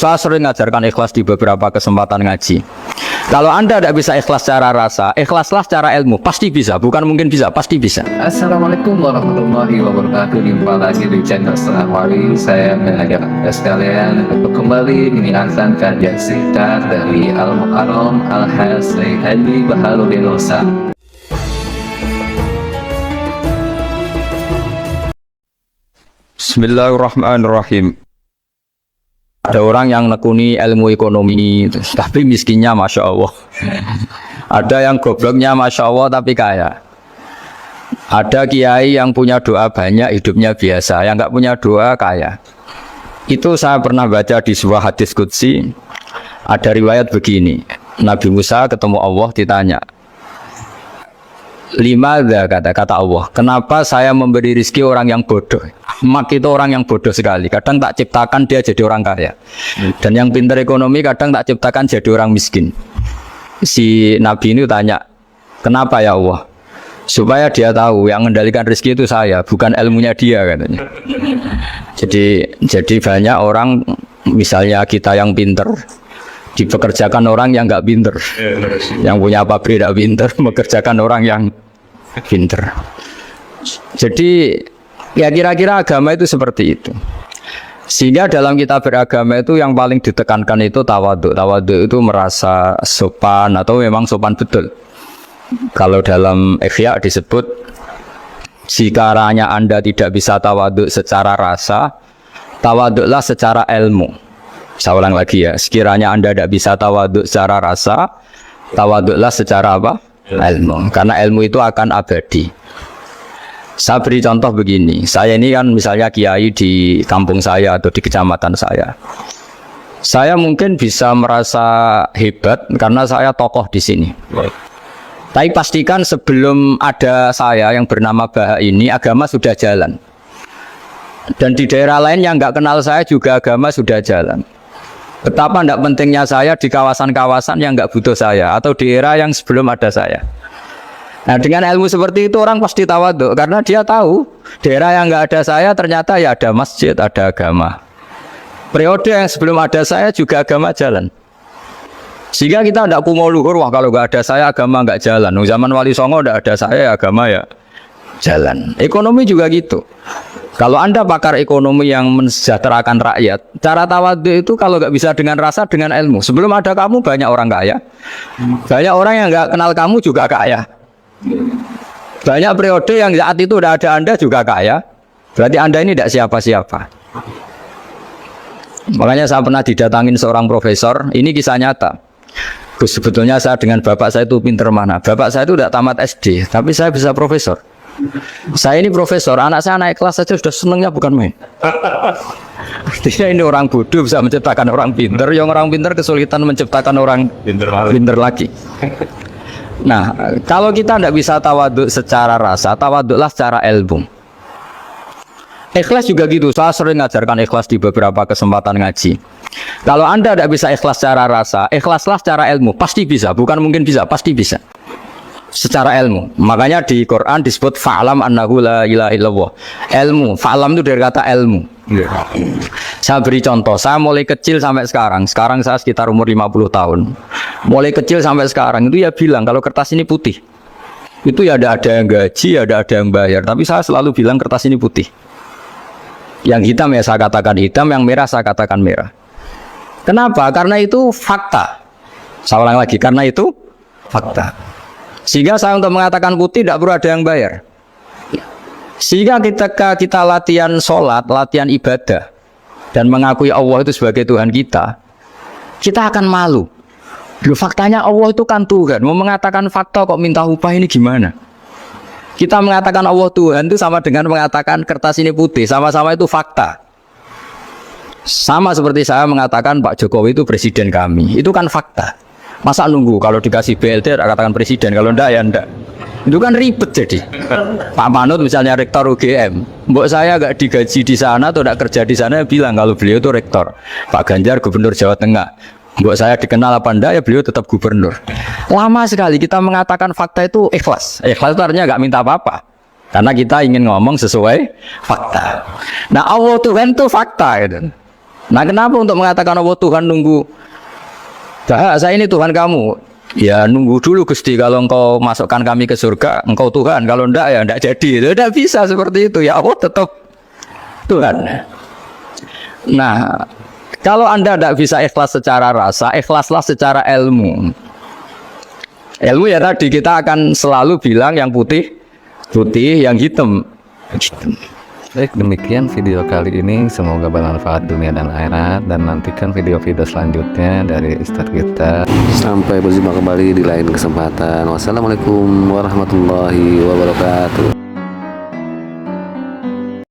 Saya sering mengajarkan ikhlas di beberapa kesempatan ngaji. Kalau Anda tidak bisa ikhlas secara rasa, ikhlaslah secara ilmu. Pasti bisa, bukan mungkin bisa, pasti bisa. Assalamualaikum warahmatullahi wabarakatuh. Jumpa lagi di channel Selamari. Saya mengajak Anda sekalian untuk kembali mendengarkan kajian singkat dari Al-Mukarram Al-Hasri Hadi Baharudin Nusa. Bismillahirrahmanirrahim. Ada orang yang nekuni ilmu ekonomi, tapi miskinnya Masya Allah. Ada yang gobloknya Masya Allah, tapi kaya. Ada kiai yang punya doa banyak, hidupnya biasa. Yang nggak punya doa, kaya. Itu saya pernah baca di sebuah hadis qudsi. Ada riwayat begini. Nabi Musa ketemu Allah, ditanya, Limadha, kata Allah, kenapa saya memberi rezeki orang yang bodoh? Ahmak itu orang yang bodoh sekali. Kadang tak ciptakan dia jadi orang kaya, dan yang pintar ekonomi kadang tak ciptakan jadi orang miskin. Si Nabi ini tanya, kenapa ya Allah? Supaya dia tahu yang mengendalikan rezeki itu saya, bukan ilmunya dia, katanya. Jadi banyak orang, misalnya kita yang pintar dipekerjakan orang yang nggak pinter, yang punya pabrik tidak pinter, mengerjakan orang yang pinter. Jadi ya kira-kira agama itu seperti itu. Sehingga dalam kita beragama itu yang paling ditekankan itu tawadhu. Tawadhu itu merasa sopan atau memang sopan betul. Kalau dalam Ihya disebut, sekiranya Anda tidak bisa tawadhu secara rasa, tawadhulah secara ilmu. Saya ulang lagi ya, sekiranya Anda tidak bisa tawadhu secara rasa, tawadhulah secara apa? Ilmu. Karena ilmu itu akan abadi. Saya beri contoh begini, saya ini kan misalnya kiai di kampung saya atau di kecamatan saya. Saya mungkin bisa merasa hebat karena saya tokoh di sini. Tapi pastikan sebelum ada saya yang bernama Baha ini, agama sudah jalan. Dan di daerah lain yang nggak kenal saya juga agama sudah jalan. Betapa tidak pentingnya saya di kawasan-kawasan yang nggak butuh saya, atau di era yang sebelum ada saya. Nah, dengan ilmu seperti itu orang pasti tawadhu, karena dia tahu daerah yang nggak ada saya ternyata ya ada masjid, ada agama. Periode yang sebelum ada saya juga agama jalan. Sehingga kita tidak kumo luhur, wah kalau nggak ada saya agama nggak jalan. Zaman Wali Songo tidak ada saya agama ya jalan. Ekonomi juga gitu. Kalau Anda pakar ekonomi yang mensejahterakan rakyat, cara tawadhu itu kalau nggak bisa dengan rasa, dengan ilmu. Sebelum ada kamu banyak orang kaya, banyak orang yang nggak kenal kamu juga kaya. Banyak periode yang saat itu udah ada Anda juga kaya. Berarti Anda ini tidak siapa-siapa. Makanya saya pernah didatangin seorang profesor. Ini kisah nyata. Gus, sebetulnya saya dengan bapak saya itu pinter mana? Bapak saya itu tidak tamat SD, tapi saya bisa profesor. Saya ini profesor, anak saya naik kelas saja sudah senengnya bukan main. Artinya ini orang bodoh bisa menciptakan orang pinter, yang orang pinter kesulitan menciptakan orang pinter lagi. Nah, kalau kita tidak bisa tawadhu secara rasa, tawadhulah secara ilmu. Ikhlas juga gitu, saya sering mengajarkan ikhlas di beberapa kesempatan ngaji. Kalau Anda tidak bisa ikhlas secara rasa, ikhlaslah secara ilmu. Pasti bisa, bukan mungkin bisa, pasti bisa. Secara ilmu. Makanya di Quran disebut fa'lam annahu la ilaha illallah. Ilmu, fa'lam itu dari kata ilmu. Saya beri contoh, saya mulai kecil sampai sekarang saya sekitar umur 50 tahun. Mulai kecil sampai sekarang itu ya bilang kalau kertas ini putih. Itu ya ada yang gaji, ada yang bayar, tapi saya selalu bilang kertas ini putih. Yang hitam ya saya katakan hitam, yang merah saya katakan merah. Kenapa? Karena itu fakta. Saya ulang lagi, karena itu fakta. Sehingga saya untuk mengatakan putih tidak perlu ada yang bayar. Sehingga ketika kita latihan sholat, latihan ibadah, dan mengakui Allah itu sebagai Tuhan kita akan malu. Loh, faktanya Allah itu kan Tuhan. Mau mengatakan fakta kok minta upah, ini gimana? Kita mengatakan Allah Tuhan itu sama dengan mengatakan kertas ini putih. Sama-sama itu fakta. Sama seperti saya mengatakan Pak Jokowi itu presiden kami. Itu kan fakta. Masa nunggu kalau dikasih BLT katakan presiden, kalau enggak ya enggak. Itu kan ribet jadi. Pak Manut misalnya rektor UGM, mbok saya enggak digaji di sana atau enggak kerja di sana, bilang kalau beliau itu rektor. Pak Ganjar gubernur Jawa Tengah, mbok saya dikenal apa enggak ya beliau tetap gubernur. Lama sekali kita mengatakan fakta itu ikhlas. Ikhlas itu artinya enggak minta apa-apa. Karena kita ingin ngomong sesuai fakta. Nah Allah Tuhan itu fakta gitu. Nah, kenapa untuk mengatakan Allah Tuhan nunggu? Dah, saya ini Tuhan kamu. Ya nunggu dulu Gusti, kalau engkau masukkan kami ke surga, engkau Tuhan. Kalau enggak ya enggak jadi. Tidak bisa seperti itu. Ya Allah tetap Tuhan. Nah, kalau Anda tidak bisa ikhlas secara rasa, ikhlaslah secara ilmu. Ilmu ya tadi kita akan selalu bilang yang putih, yang hitam. Baik, demikian video kali ini. Semoga bermanfaat dunia dan akhirat. Dan nantikan video-video selanjutnya dari Ustadz kita. Sampai berjumpa kembali di lain kesempatan. Wassalamualaikum warahmatullahi wabarakatuh.